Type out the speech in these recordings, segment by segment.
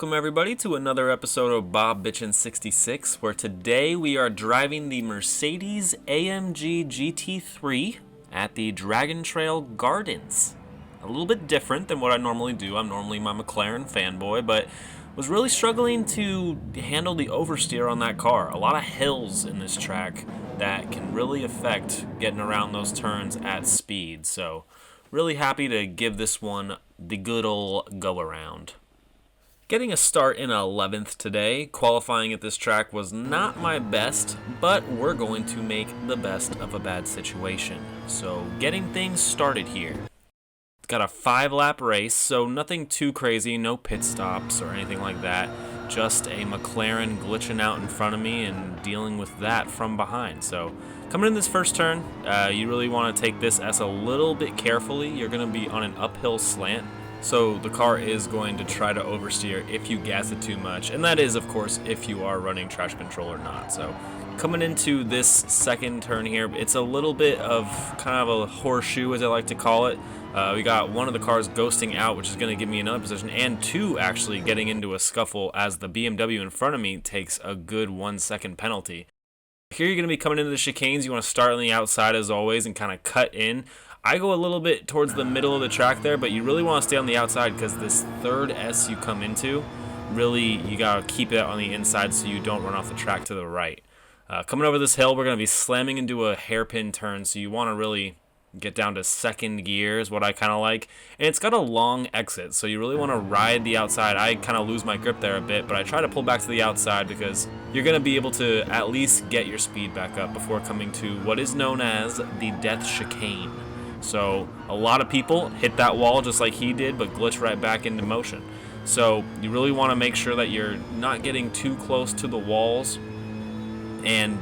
Welcome everybody to another episode of Bob Bitchin' 66, where today we are driving the Mercedes AMG GT3 at the Dragon Trail Gardens. A little bit different than what I normally do. I'm normally my McLaren fanboy, but was really struggling to handle the oversteer on that car. A lot of hills in this track that can really affect getting around those turns at speed. So really happy to give this one the good old go around. Getting a start in 11th today, qualifying at this track was not my best, but we're going to make the best of a bad situation. So getting things started here. Got a 5-lap race, so nothing too crazy, no pit stops or anything like that. Just a McLaren glitching out in front of me and dealing with that from behind. So coming in this first turn, you really want to take this as a little bit carefully. You're going to be on an uphill slant. So the car is going to try to oversteer if you gas it too much, and that is, of course, if you are running traction control or not. So coming into this second turn here, it's a little bit of kind of a horseshoe, as I like to call it. We got one of the cars ghosting out, which is going to give me another position, and two actually getting into a scuffle as the BMW in front of me takes a good 1-second penalty. Here you're going to be coming into the chicanes. You want to start on the outside as always and kind of cut in. I go a little bit towards the middle of the track there, but you really want to stay on the outside because this third S you come into, really you got to keep it on the inside so you don't run off the track to the right. Coming over this hill, we're going to be slamming into a hairpin turn, so you want to really get down to second gear is what I kind of like. And it's got a long exit, so you really want to ride the outside. I kind of lose my grip there a bit, but I try to pull back to the outside because you're going to be able to at least get your speed back up before coming to what is known as the death chicane. So a lot of people hit that wall just like he did, but glitch right back into motion. So you really want to make sure that you're not getting too close to the walls and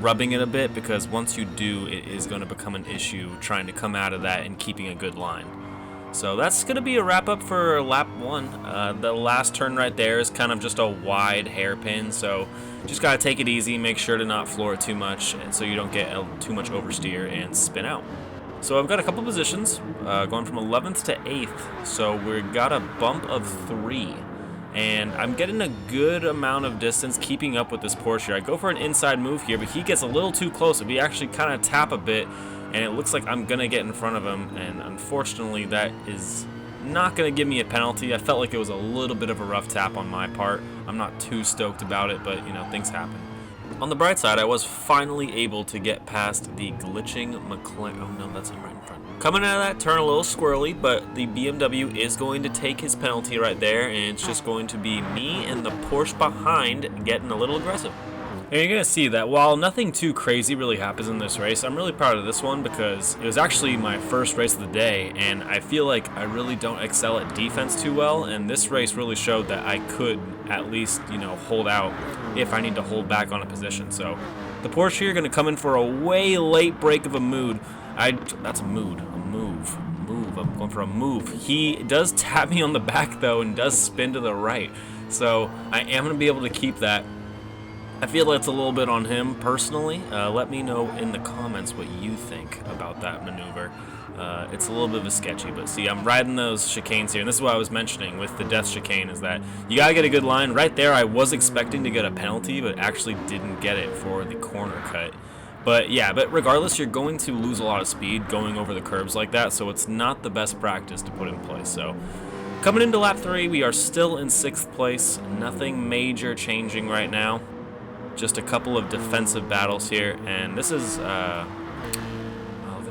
rubbing it a bit, because once you do, it is going to become an issue trying to come out of that and keeping a good line. So that's going to be a wrap up for lap 1. The last turn right there is kind of just a wide hairpin, so just got to take it easy, make sure to not floor it too much, and so you don't get too much oversteer and spin out. So I've got a couple positions, going from 11th to 8th, so we've got a bump of 3. And I'm getting a good amount of distance keeping up with this Porsche here. I go for an inside move here, but he gets a little too close. We actually kind of tap a bit, and it looks like I'm going to get in front of him, and unfortunately that is not going to give me a penalty. I felt like it was a little bit of a rough tap on my part. I'm not too stoked about it, but, you know, things happen. On the bright side, I was finally able to get past the glitching McLaren. Oh no, that's him right in front. Coming out of that turn a little squirrely, but the BMW is going to take his penalty right there, and it's just going to be me and the Porsche behind getting a little aggressive. And you're going to see that while nothing too crazy really happens in this race, I'm really proud of this one because it was actually my first race of the day, and I feel like I really don't excel at defense too well, and this race really showed that I could at least, you know, hold out if I need to hold back on a position. So the Porsche here going to come in for a way late break of a mood. That's a mood, a move. I'm going for a move. He does tap me on the back though and does spin to the right. So I am going to be able to keep that. I feel like it's a little bit on him personally. Let me know in the comments what you think about that maneuver. It's a little bit of a sketchy, but see, I'm riding those chicanes here, and this is what I was mentioning with the death chicane, is that you gotta get a good line. Right there, I was expecting to get a penalty, but actually didn't get it for the corner cut. But yeah, but regardless, you're going to lose a lot of speed going over the curbs like that, so it's not the best practice to put in place. So coming into lap 3, we are still in 6th place. Nothing major changing right now. Just a couple of defensive battles here, and this is, look at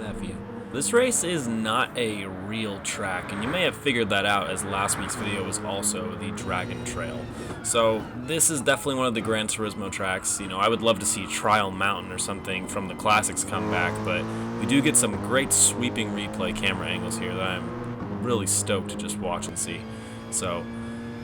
that view. This race is not a real track, and you may have figured that out as last week's video was also the Dragon Trail. So this is definitely one of the Gran Turismo tracks. You know, I would love to see Trial Mountain or something from the classics come back, but we do get some great sweeping replay camera angles here that I'm really stoked to just watch and see. So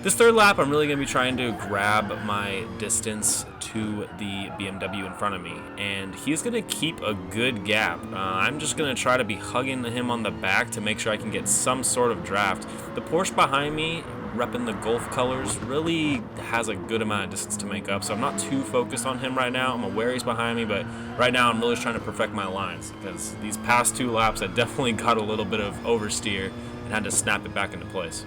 this third lap, I'm really going to be trying to grab my distance to the BMW in front of me, and he's going to keep a good gap. I'm just going to try to be hugging him on the back to make sure I can get some sort of draft. The Porsche behind me, repping the Gulf colors, really has a good amount of distance to make up, so I'm not too focused on him right now. I'm aware he's behind me, but right now I'm really trying to perfect my lines, because these past 2 laps I definitely got a little bit of oversteer and had to snap it back into place.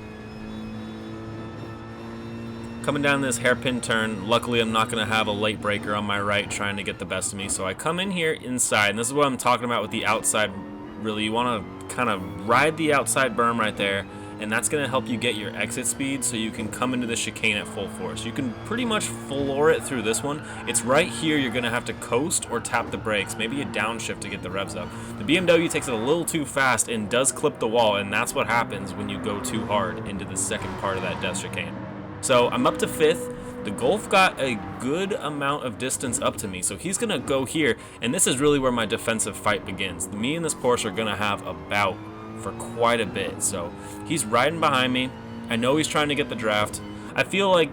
Coming down this hairpin turn, luckily I'm not going to have a late breaker on my right trying to get the best of me. So I come in here inside, and this is what I'm talking about with the outside. Really, you want to kind of ride the outside berm right there, and that's going to help you get your exit speed so you can come into the chicane at full force. You can pretty much floor it through this one. It's right here you're going to have to coast or tap the brakes, maybe a downshift to get the revs up. The BMW takes it a little too fast and does clip the wall, and that's what happens when you go too hard into the second part of that death chicane. So I'm up to 5th. The Golf got a good amount of distance up to me, so he's going to go here, and this is really where my defensive fight begins. Me and this Porsche are going to have a bout for quite a bit. So he's riding behind me. I know he's trying to get the draft. I feel like,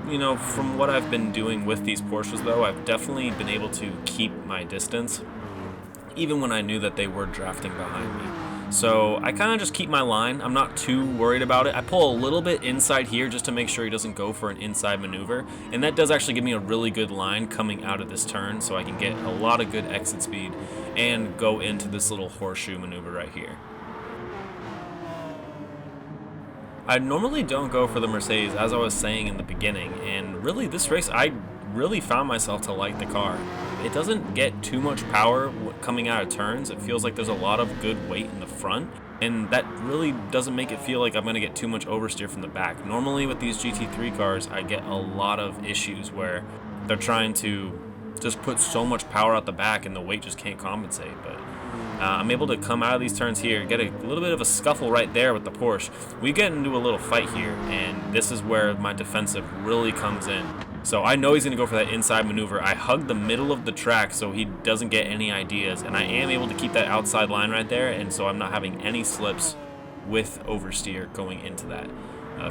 you know, from what I've been doing with these Porsches though, I've definitely been able to keep my distance even when I knew that they were drafting behind me. So I kind of just keep my line. I'm not too worried about it. I pull a little bit inside here just to make sure he doesn't go for an inside maneuver, and that does actually give me a really good line coming out of this turn, so I can get a lot of good exit speed and go into this little horseshoe maneuver right here. I normally don't go for the Mercedes, as I was saying in the beginning, and really this race I really found myself to like the car. It doesn't get too much power coming out of turns. It feels like there's a lot of good weight in the front, and that really doesn't make it feel like I'm going to get too much oversteer from the back. Normally with these GT3 cars, I get a lot of issues where they're trying to just put so much power out the back and the weight just can't compensate. But I'm able to come out of these turns here, get a little bit of a scuffle right there with the Porsche. We get into a little fight here, and this is where my defensive really comes in. So I know he's going to go for that inside maneuver. I hug the middle of the track so he doesn't get any ideas, and I am able to keep that outside line right there, and so I'm not having any slips with oversteer going into that.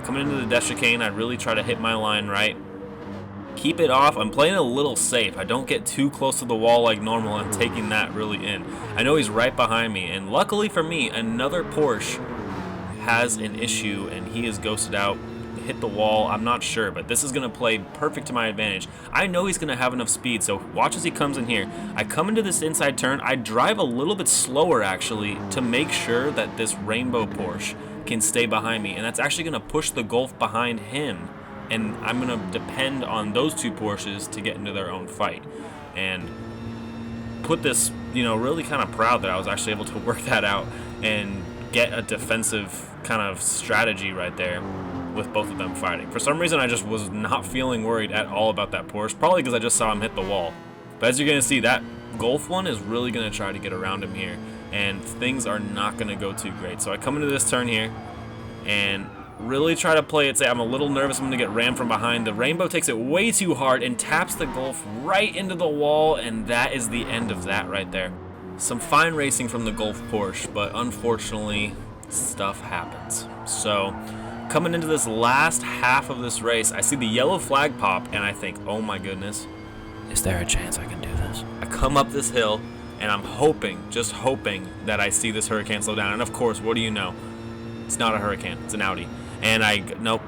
Coming into the death chicane, I really try to hit my line right. Keep it off. I'm playing a little safe. I don't get too close to the wall like normal. I'm taking that really in. I know he's right behind me, and luckily for me, another Porsche has an issue, and he is ghosted out. Hit the wall, I'm not sure, but this is going to play perfect to my advantage. I know he's going to have enough speed, so watch as he comes in here. I come into this inside turn. I drive a little bit slower actually to make sure that this rainbow Porsche can stay behind me, and that's actually going to push the Golf behind him, and I'm going to depend on those two Porsches to get into their own fight and put this, you know, really kind of proud that I was actually able to work that out and get a defensive kind of strategy right there with both of them fighting. For some reason, I just was not feeling worried at all about that Porsche, probably because I just saw him hit the wall. But as you're going to see, that Golf one is really going to try to get around him here, and things are not going to go too great. So I come into this turn here and really try to play it safe. I'm a little nervous I'm going to get rammed from behind. The Rainbow takes it way too hard and taps the Golf right into the wall, and that is the end of that right there. Some fine racing from the Golf Porsche, but unfortunately, stuff happens. So coming into this last half of this race, I see the yellow flag pop, and I think, oh my goodness, is there a chance I can do this? I come up this hill, and I'm hoping, just hoping, that I see this Huracan slow down. And of course, what do you know? It's not a Huracan, it's an Audi. And nope.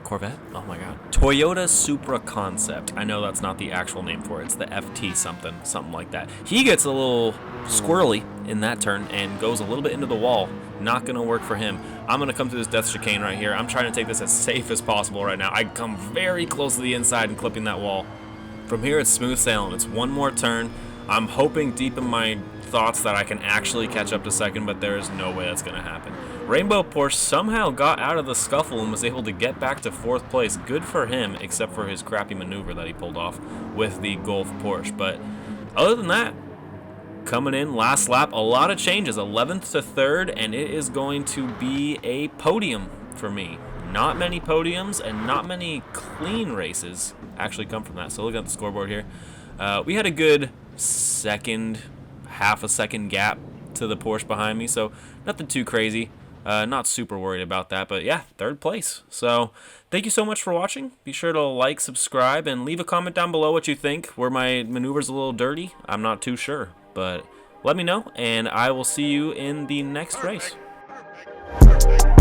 Corvette? Oh my god. Toyota Supra Concept. I know that's not the actual name for it. It's the FT something like that. He gets a little squirrely in that turn and goes a little bit into the wall. Not going to work for him. I'm going to come through this death chicane right here. I'm trying to take this as safe as possible right now. I come very close to the inside and clipping that wall. From here, it's smooth sailing. It's one more turn. I'm hoping deep in my thoughts that I can actually catch up to second, but there is no way that's going to happen. Rainbow Porsche somehow got out of the scuffle and was able to get back to 4th place. Good for him, except for his crappy maneuver that he pulled off with the Golf Porsche. But other than that, coming in last lap, a lot of changes, 11th to 3rd, and it is going to be a podium for me. Not many podiums and not many clean races actually come from that. So looking at the scoreboard here, we had a good half a second gap to the Porsche behind me, so nothing too crazy. Not super worried about that, but yeah, 3rd place. So thank you so much for watching. Be sure to like, subscribe, and leave a comment down below what you think. Were my maneuvers a little dirty? I'm not too sure, but let me know, and I will see you in the next race. Perfect.